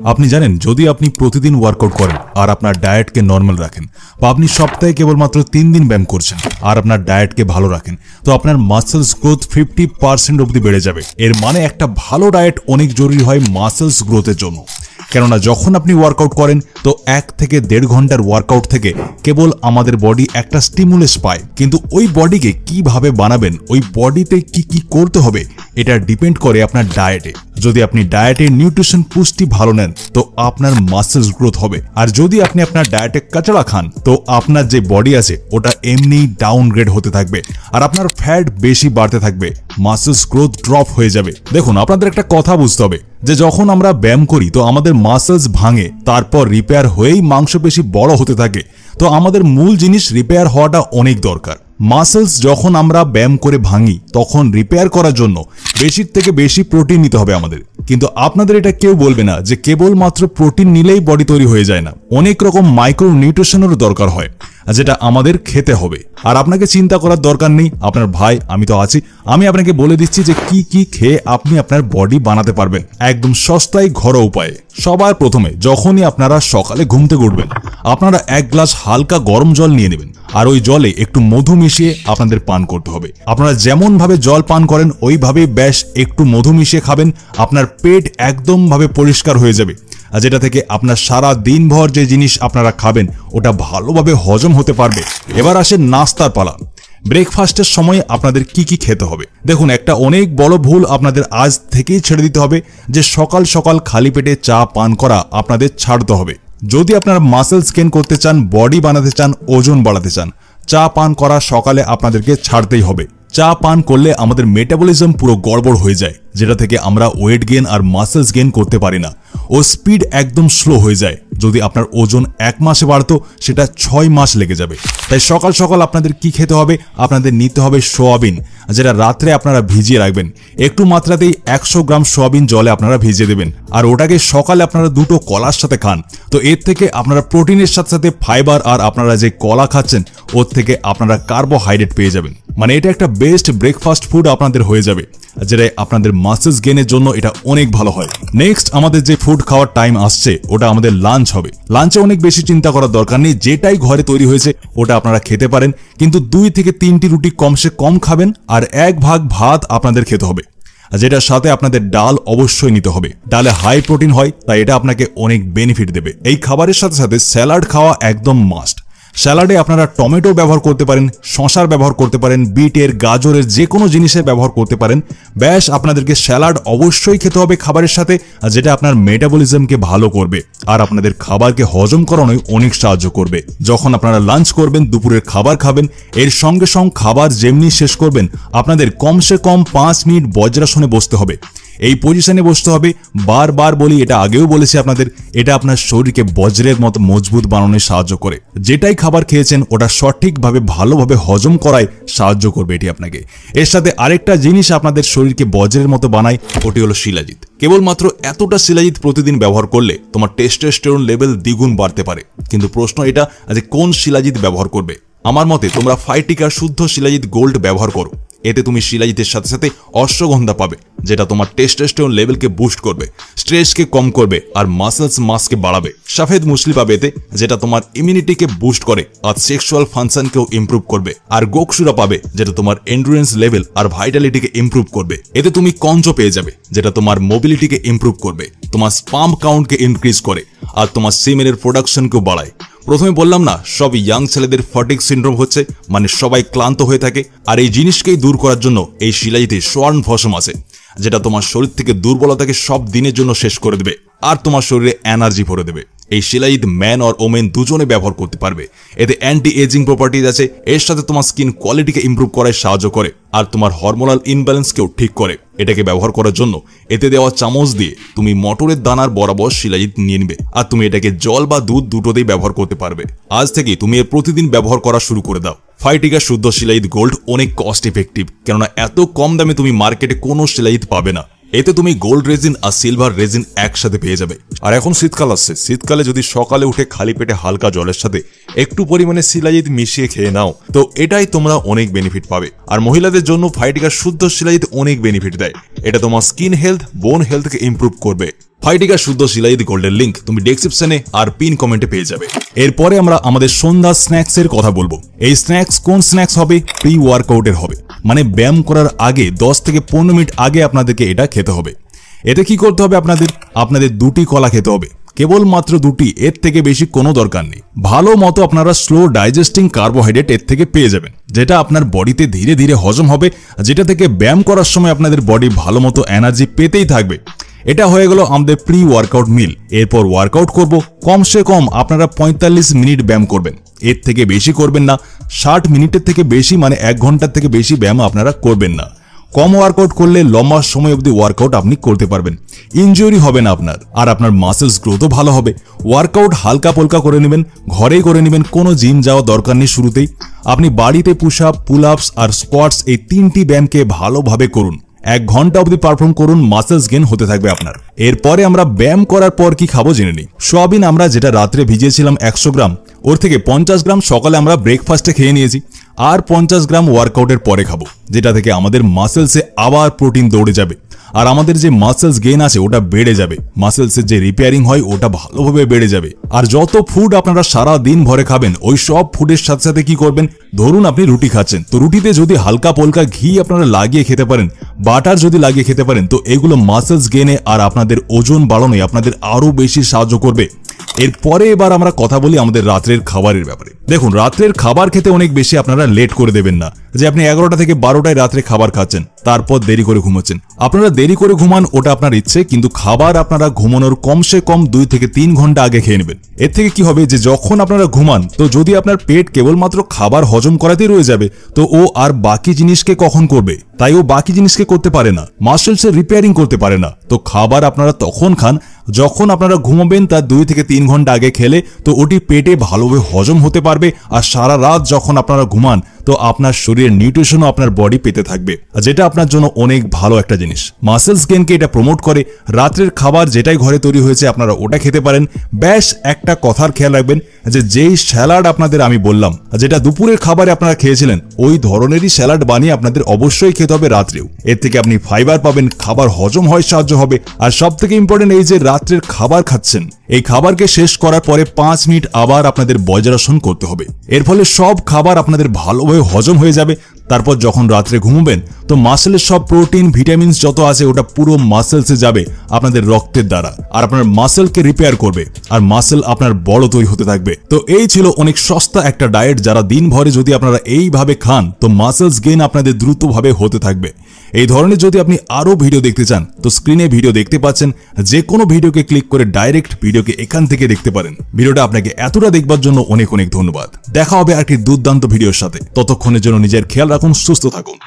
আপনি জানেন যদি আপনি প্রতিদিন ওয়ার্কআউট করেন আর আপনার ডায়েটকে নর্মাল রাখেন বা আপনি সপ্তাহে কেবলমাত্র 3 দিন ব্যায়াম করছেন আর আপনার ডায়েটকে ভালো রাখেন তো আপনার মাসেলস গ্রোথ 50% অবধি বেড়ে যাবে। এর মানে একটা ভালো ডায়েট অনেক জরুরি হয় মাসেলস গ্রোথের জন্য। কেননা যখন আপনি ওয়ার্কআউট করেন তো 1 থেকে 1.5 ঘন্টার ওয়ার্কআউট থেকে কেবল আমাদের বডি একটা স্টিমুলেস পায়, কিন্তু ওই বডিকে কিভাবে বানাবেন, ওই বডিতে কি কি করতে হবে এটা ডিপেন্ড করে আপনার ডায়েটে। যদি আপনি ডায়েটে নিউট্রিশন পুষ্টি ভালো নেন তো আপনার মাসেলস গ্রোথ হবে, আর যদি আপনি আপনার ডায়েটে কাঁচড়া খান তো আপনার যে বডি আছে ওটা এমনি ডাউনগ্রেড হতে থাকবে আর আপনার ফ্যাট বেশি বাড়তে থাকবে, মাসেলস গ্রোথ ড্রপ হয়ে যাবে। দেখুন, আপনাদের একটা কথা বুঝতে হবে যে যখন আমরা ব্যায়াম করি তো আমাদের মাসেলস ভাঙে, তারপর রিপেয়ার হয়েই মাংসপেশি বড় হতে থাকে। তো আমাদের মূল জিনিস রিপেয়ার হওয়াটা অনেক দরকার। মাসেলস যখন আমরা ব্যায়াম করে ভাঙি তখন রিপেয়ার করার জন্য বেশির থেকে বেশি প্রোটিন নিতে হবে আমাদের। কিন্তু আপনাদের এটা কেউ বলবে না যে কেবলমাত্র প্রোটিন নিলেই বডি তৈরি হয়ে যায় না, অনেক রকম মাইক্রো নিউট্রিশনেরও দরকার হয় যেটা আমাদের খেতে হবে। আর আপনাকে চিন্তা করার দরকার নেই, আপনার ভাই আমি তো আছি, আমি আপনাকে বলে দিচ্ছি যে কি কি খেয়ে আপনি আপনার বডি বানাতে পারবেন একদম সস্তায় ঘরোয়া উপায়ে। সবার প্রথমে যখনই আপনারা সকালে ঘুম থেকে উঠবেন আপনারা 1 গ্লাস হালকা গরম জল নিয়ে নেবেন আর ওই জলে একটু মধু মিশিয়ে আপনাদের পান করতে হবে। আপনারা যেমন ভাবে জল পান করেন ওইভাবে ব্যাস একটু মধু মিশিয়ে খাবেন, আপনার পেট একদম ভাবে পরিষ্কার হয়ে যাবে, আর যেটা থেকে আপনার সারা দিনভর যে জিনিস আপনারা খাবেন ওটা ভালোভাবে হজম হতে পারবে। এবার আসে নাস্তার পালা। ব্রেকফাস্টের সময় আপনাদের কি কি খেতে হবে। দেখুন, একটা অনেক বড় ভুল আপনাদের আজ থেকেই ছেড়ে দিতে হবে যে সকাল সকাল খালি পেটে চা পান করা আপনাদের ছাড়তে হবে। যদি আপনারা মাসেলস গেইন করতে চান, বডি বানাতে চান, ওজন বাড়াতে চান, চা পান করা সকালে আপনাদেরকে ছাড়তেই হবে। চা পান করলে আমাদের মেটাবলিজম পুরো গড়বড় হয়ে যায়, যেটা থেকে আমরা ওয়েট গেইন আর মাসেলস গেইন করতে পারি না, ও স্পিড একদম স্লো হয়ে যায়। যদি আপনার ওজন 1 মাসে বাড়তো সেটা 6 মাস লেগে যাবে। তাই সকাল সকাল আপনাদের কি খেতে হবে, আপনাদের নিতে হবে সোয়াবিন, যেটা রাত্রে আপনারা ভিজিয়ে রাখবেন। একটু মাত্রাতেই 100 গ্রাম সোয়াবিন জলে আপনারা ভিজিয়ে দেবেন আর ওটাকে সকালে আপনারা 2টো কলার সাথে খান। তো এর থেকে আপনারা প্রোটিনের সাথে সাথে ফাইবার আর আপনারা যে কলা খাচ্ছেন ওর থেকে আপনারা কার্বোহাইড্রেট পেয়ে যাবেন। মানে এটা একটা বেস্ট ব্রেকফাস্ট ফুড আপনাদের হয়ে যাবে, যেটা আপনাদের মাসেলস গেইনের জন্য এটা অনেক ভালো হয়। নেক্সট আমাদের যে ফুড খাওয়ার টাইম আসছে ওটা আমাদের লাঞ্চ হবে। লাঞ্চে অনেক বেশি চিন্তা করার দরকার নেই, যেটাই ঘরে তৈরি হয়েছে ওটা আপনারা খেতে পারেন, কিন্তু 2 থেকে 3টি রুটি কমসে কম খাবেন আর 1 ভাগ ভাত আপনাদের খেতে হবে, যেটার সাথে আপনাদের ডাল অবশ্যই নিতে হবে। ডালে হাই প্রোটিন হয় তাই এটা আপনাকে অনেক বেনিফিট দেবে। এই খাবারের সাথে সাথে স্যালাড খাওয়া একদম মাস্ট। স্যালাডে আপনারা টমেটো ব্যবহার করতে পারেন, শসার ব্যবহার করতে পারেন, বিটের, গাজরের যে কোনো জিনিসের ব্যবহার করতে পারেন। ব্যাস আপনাদেরকে স্যালাড অবশ্যই খেতে হবে খাবারের সাথে, যেটা আপনার মেটাবলিজমকে ভালো করবে আর আপনাদের খাবারকে হজম করানোয় অনেক সাহায্য করবে। যখন আপনারা লাঞ্চ করবেন, দুপুরের খাবার খাবেন, এর সঙ্গে সঙ্গে খাবার যেমনি শেষ করবেন আপনাদের কমসে কম 5 মিনিট বজ্রাসনে বসতে হবে। এই পজিশনে বসতে হবে। বারবার বলি, এটা আগেও বলেছি আপনাদের, এটা আপনার শরীরকে বজ্রের মতো মজবুত বানানোয় সাহায্য করে। যেটাই খাবার খেয়েছেন ওটা সঠিকভাবে ভালোভাবে হজম করায় সাহায্য করবে এটি আপনাকে। এর সাথে আরেকটা জিনিস আপনাদের শরীরকে বজ্রের মতো বানায়, ওটি হলো শিলাজিৎ। কেবলমাত্র এতটা শিলাজিৎ প্রতিদিন ব্যবহার করলে তোমার টেস্টোস্টেরন লেভেল দ্বিগুণ বাড়তে পারে। কিন্তু প্রশ্ন এটা যে কোন শিলাজিৎ ব্যবহার করবে। আমার মতে তোমরা ফাইটিকার শুদ্ধ শিলাজিৎ গোল্ড ব্যবহার করো। এতে তুমি শিলাজিতের সাথে সাথে অশ্বগন্ধা পাবে, যেটা তোমার টেস্টোস্টেরন লেভেলকে বুস্ট করবে, স্ট্রেসকে কম করবে আর মাসেলস মাসকে বাড়াবে। সফেদ মুসলি পাবে এতে, যেটা তোমার ইমিউনিটিকে বুস্ট করে আর সেক্সুয়াল ফাংশনকেও ইমপ্রুভ করবে। আর গোকসুরা পাবে, যেটা তোমার এন্ডুরেন্স লেভেল আর ভাইটালিটিকে ইমপ্রুভ করবে। এতে তুমি কঞ্চ পেয়ে যাবে, যেটা তোমার মোবিলিটিকে ইমপ্রুভ করবে, তোমার স্পাম কাউন্টকে ইনক্রিজ করে আর তোমার সিমেনের প্রোডাকশনকেও বাড়ায়। প্রথমে বললাম না, সব ইয়াং ছেলেদের ফটিক সিনড্রোম হচ্ছে, মানে সবাই ক্লান্ত হয়ে থাকে। আর এই জিনিসকেই দূর করার জন্য এই শিলাজিতে সোয়ার্ন ফসম আছে, যেটা তোমার শরীর থেকে দুর্বলতাকে সব দিনের জন্য শেষ করে দেবে আর তোমার শরীরে এনার্জি ভরে দেবে। এই শিলাজিৎ ম্যান আর ওমেন দুজনে ব্যবহার করতে পারবে। এতে অ্যান্টি এজিং প্রপার্টিজ আছে, এর সাথে তোমার স্কিন কোয়ালিটিকে ইমপ্রুভ করায় সাহায্য করে আর তোমার হরমোনাল ইনব্যালেন্সকেও ঠিক করে। এটাকে ব্যবহার করার জন্য এতে দেওয়া চামচ দিয়ে তুমি মটরের দানার বরাবর শিলাজিৎ নিয়ে নেবে আর তুমি এটাকে জল বা দুধ দুটোতেই ব্যবহার করতে পারবে। আজ থেকে তুমি এর প্রতিদিন ব্যবহার করা শুরু করে দাও। ফাইটিকা শুদ্ধ শিলাজিৎ গোল্ড অনেক কস্ট ইফেক্টিভ, কেননা এত কম দামে তুমি মার্কেটে কোনো শিলাজিৎ পাবে না। এতে তুমি গোল্ড রেজিন আর সিলভার রেজিন একসাথে পেয়ে যাবে। আর এখন শীতকাল আসছে, শীতকালে যদি সকালে উঠে খালি পেটে হালকা জলের সাথে একটু পরিমাণে শিলাজিৎ মিশিয়ে খেয়ে নাও তো এটাই তোমরা অনেক বেনিফিট পাবে। আর মহিলাদের জন্য ফাইটিকা শুদ্ধ শিলাজিৎ অনেক বেনিফিট দেয়। এটা তোমার স্কিন হেলথ, বোন হেলথকে ইমপ্রুভ করবে। ফাইটিকা শুদ্ধ শিলাজিৎ গোল্ডের লিংক তুমি ডেসক্রিপশনে আর পিন কমেন্টে পেয়ে যাবে। এরপরে আমরা আমাদের সন্ধ্যা স্ন্যাক্স এর কথা বলবো। এই স্ন্যাক্স কোন স্ন্যাক্স হবে? প্রি ওয়ার্কআউটের হবে, মানে ব্যায়াম করার আগে 10 থেকে 15 মিনিট আগে আপনাদেরকে এটা খেতে হবে। এতে কি করতে হবে? আপনাদের 2টি কলা খেতে হবে, কেবলমাত্র 2টি, এর থেকে বেশি কোনো দরকার নেই। ভালো মতো আপনারা স্লো ডাইজেস্টিং কার্বোহাইড্রেট এর থেকে পেয়ে যাবেন, যেটা আপনার বডিতে ধীরে ধীরে হজম হবে, যেটা থেকে ব্যায়াম করার সময় আপনাদের বডি ভালো মতো এনার্জি পেতেই থাকবে। এটা হয়ে গেল আমাদের প্রি ওয়ার্কআউট মিল। এরপর ওয়ার্কআউট করব, কমসে কম আপনারা 45 মিনিট ব্যায়াম করবেন, এর থেকে বেশি করবেন না। 60 মিনিটের থেকে বেশি, মানে 1 ঘন্টার থেকে বেশি ব্যায়াম আপনারা করবেন না। কম ওয়ার্কআউট করলে লম্বা সময় অবধি ওয়ার্কআউট আপনি করতে পারবেন, ইনজুরি হবে না আপনার, আর আপনার মাসেলস গ্রোথও ভালো হবে। ওয়ার্কআউট হালকা পালকা করে নেবেন, ঘরেই করে নেবেন, কোনো জিম যাওয়া দরকার নেই। শুরুতেই আপনি বাড়িতে পুশ আপ, পুল আপস আর স্কোয়াটস এই 3টি ব্যায়ামকে ভালোভাবে করুন, 1 ঘন্টা অবধি পারফর্ম করুন, মাসেলস গেইন হতে থাকবে আপনার। এরপরে আমরা ব্যায়াম করার পর কি খাবো জেনে নিই। সোয়াবিন আমরা যেটা রাত্রে ভিজিয়েছিলাম 100 গ্রাম, ওর থেকে 50 গ্রাম সকালে আমরা ব্রেকফাস্টে খেয়ে নিয়েছি, আর 50 গ্রাম ওয়ার্কআউটের পরে খাবো, যেটা থেকে আমাদের মাসেলসে আবার প্রোটিন দৌড়ে যাবে, আর আমাদের যে মাসেলস গেইন আছে ওটা বেড়ে যাবে, মাসেলসের যে রিপেয়ারিং হয় ওটা ভালোভাবে বেড়ে যাবে। আর যত ফুড আপনারা সারা দিন ভরে খাবেন, ওই সব ফুডের সাথে সাথে কি করবেন, ধরুন আপনি রুটি খাচ্ছেন, তো রুটিতে যদি হালকা পলকা ঘি আপনারা লাগিয়ে খেতে পারেন, বাটার যদি লাগিয়ে খেতে পারেন, তো এগুলো মাসেলস গেইনে আর আপনাদের ওজন বাড়ানোয় আপনাদের আরো বেশি সাহায্য করবে। এরপরে এবার আমরা কথা বলি আমাদের রাত্রের খাবারের ব্যাপারে। দেখুন, রাত্রের খাবার খেতে অনেক বেশি আপনারা লেট করে দেবেন না, যে আপনি 11টা থেকে 12টায় রাত্রে খাবার খাচ্ছেন, তারপর দেরি করে ঘুমোচ্ছেন। আপনারা দেরি করে ঘুমান ওটা আপনার ইচ্ছে, কিন্তু খাবার আপনারা ঘুমানোর কমসে কম 2 থেকে 3 ঘন্টা আগে খেয়ে নেবেন। এর থেকে কি হবে, যে যখন আপনারা ঘুমান, তো যদি আপনার পেট কেবলমাত্র খাবার হজম করাতেই রয়ে যাবে, তো ও আর বাকি জিনিসকে কখন করবে? তাই ও বাকি জিনিসকে করতে পারে না, মাসেলসের রিপেয়ারিং করতে পারে না। তো খাবার আপনারা তখন খান যখন আপনারা ঘুমাবেন, তার 2 থেকে 3 ঘন্টা আগে খেলে তো ওটি পেটে ভালোভাবে হজম হতে পারবে। আর সারা রাত যখন আপনারা ঘুমান, তো আপনার শরীরের নিউট্রিশনও আপনার বডি পেতে থাকবে, যেটা আপনার জন্য অনেক ভালো একটা জিনিস। মাসেলস গেইনকে এটা প্রমোট করে। রাত্রের খাবার যেটাই ঘরে তৈরি হয়েছে আপনারা ওটা খেতে পারেন। ব্যাস একটা কথার খেয়াল রাখবেন, যে যেই স্যালাড আপনাদের আমি বললাম, যেটা দুপুরের খাবারে আপনারা খেয়েছিলেন, ওই ধরনেরই স্যালাড বানিয়ে আপনাদের অবশ্যই খেতে হবে রাত্রেও। এর থেকে আপনি ফাইবার পাবেন, খাবার হজম হয় সাহায্য হবে। আর সব থেকে ইম্পর্টেন্ট, এই যে রাত্রের খাবার খাচ্ছেন, এই খাবারকে শেষ করার পরে 5 মিনিট আবার আপনাদের বজ্রাসন করতে হবে। এর ফলে সব খাবার আপনাদের ভালোভাবে হজম হয়ে যাবে। তারপর যখন রাত্রে ঘুমোবেন, তো মাসেলের সব প্রোটিন ভিটামিনস যত আছে ওটা পুরো মাসেলসে যাবে আপনাদের রক্তের দ্বারা, আর আপনার মাসেলকে রিপেয়ার করবে, আর মাসেল আপনার বড় তৈরি হতে থাকবে। তো এই ছিল অনেক সস্তা একটা ডায়েট, যারা দিন ভরে যদি আপনারা এইভাবে খান, তো মাসেলস গেইন আপনাদের দ্রুতভাবে হতে থাকবে। এই ধরনের যদি আপনি আরো ভিডিও দেখতে চান, তো স্ক্রিনে ভিডিও দেখতে পাচ্ছেন, যে কোনো ভিডিওকে ক্লিক করে ডাইরেক্ট ভিডিওকে এখান থেকে দেখতে পারেন। ভিডিওটা আপনাকে এতটা দেখবার জন্য অনেক অনেক ধন্যবাদ। দেখা হবে আর কি দুর্দান্ত ভিডিওর সাথে। ততক্ষণের জন্য নিজের খেয়াল রাখুন, সুস্থ থাকুন।